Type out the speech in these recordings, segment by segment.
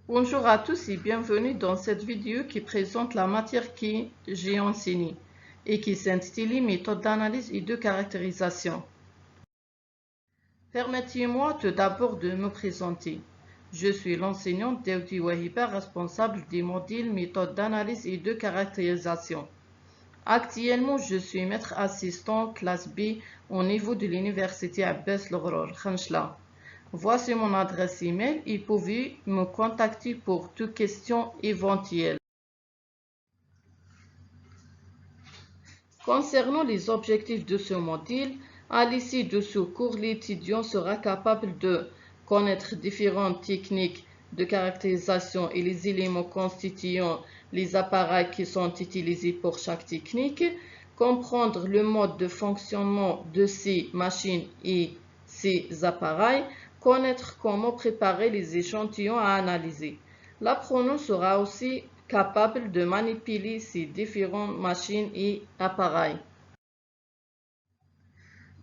Bonjour à tous et bienvenue dans cette vidéo qui présente la matière que j'ai enseignée et qui s'intitule Méthode d'analyse et de caractérisation. Permettez-moi tout d'abord de me présenter. Je suis l'enseignante Daoudi Wahiba, responsable des modules Méthode d'analyse et de caractérisation. Actuellement, je suis maître assistant classe B au niveau de l'université Abbas El-Ghrour, Khanchla. Voici mon adresse email et vous pouvez me contacter pour toute question éventuelle. Concernant les objectifs de ce module, à l'issue de ce cours, l'étudiant sera capable de connaître différentes techniques de caractérisation et les éléments constituant les appareils qui sont utilisés pour chaque technique, comprendre le mode de fonctionnement de ces machines et ces appareils, connaître comment préparer les échantillons à analyser. L'apprenant sera aussi capable de manipuler ces différentes machines et appareils.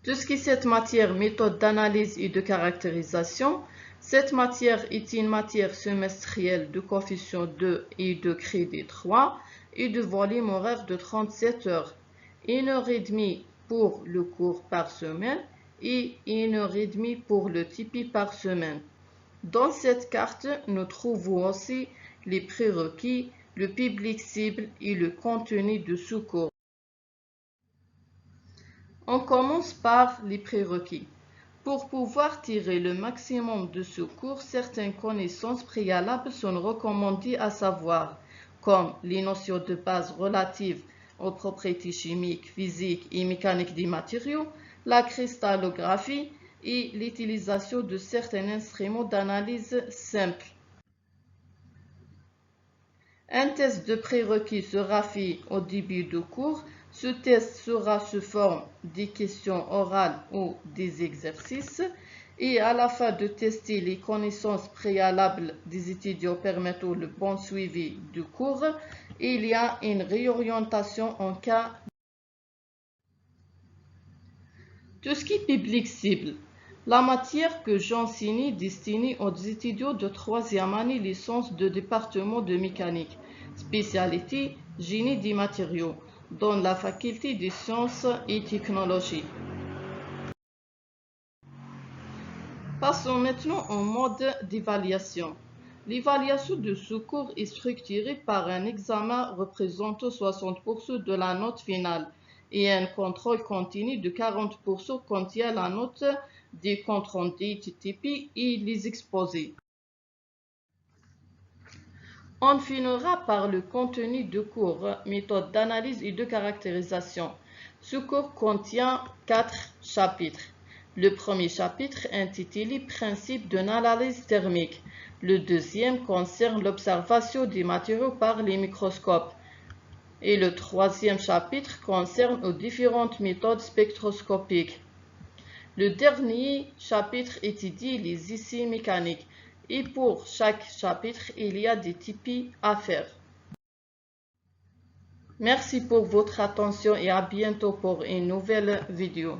Tout ce qui est cette matière, méthode d'analyse et de caractérisation, cette matière est une matière semestrielle de coefficient 2 et de crédit 3 et de volume horaire de 37 heures. 1h30 pour le cours par semaine et 1h30 pour le TP par semaine. Dans cette carte, nous trouvons aussi les prérequis, le public cible et le contenu de ce cours. On commence par les prérequis. Pour pouvoir tirer le maximum de ce cours, certaines connaissances préalables sont recommandées à savoir, comme les notions de base relatives aux propriétés chimiques, physiques et mécaniques des matériaux, la cristallographie et l'utilisation de certains instruments d'analyse simples. Un test de prérequis sera fait au début du cours. Ce test sera sous forme des questions orales ou des exercices. Et à la fin de tester les connaissances préalables des étudiants permettant le bon suivi du cours, il y a une réorientation en cas. Tout ce qui est public cible. La matière que j'enseigne est destinée aux étudiants de 3e année licence de département de mécanique, spécialité génie des matériaux, dans la faculté des sciences et technologies. Passons maintenant au mode d'évaluation. L'évaluation de ce cours est structurée par un examen représentant 60% de la note finale et un contrôle continu de 40% contient la note des comptes rendus TTP et les exposés. On finira par le contenu du cours, méthode d'analyse et de caractérisation. Ce cours contient 4 chapitres. Le premier chapitre intitulé Principes d'une analyse thermique. Le deuxième concerne l'observation des matériaux par les microscopes. Et le troisième chapitre concerne les différentes méthodes spectroscopiques. Le dernier chapitre étudie les essais mécaniques. Et pour chaque chapitre, il y a des types à faire. Merci pour votre attention et à bientôt pour une nouvelle vidéo.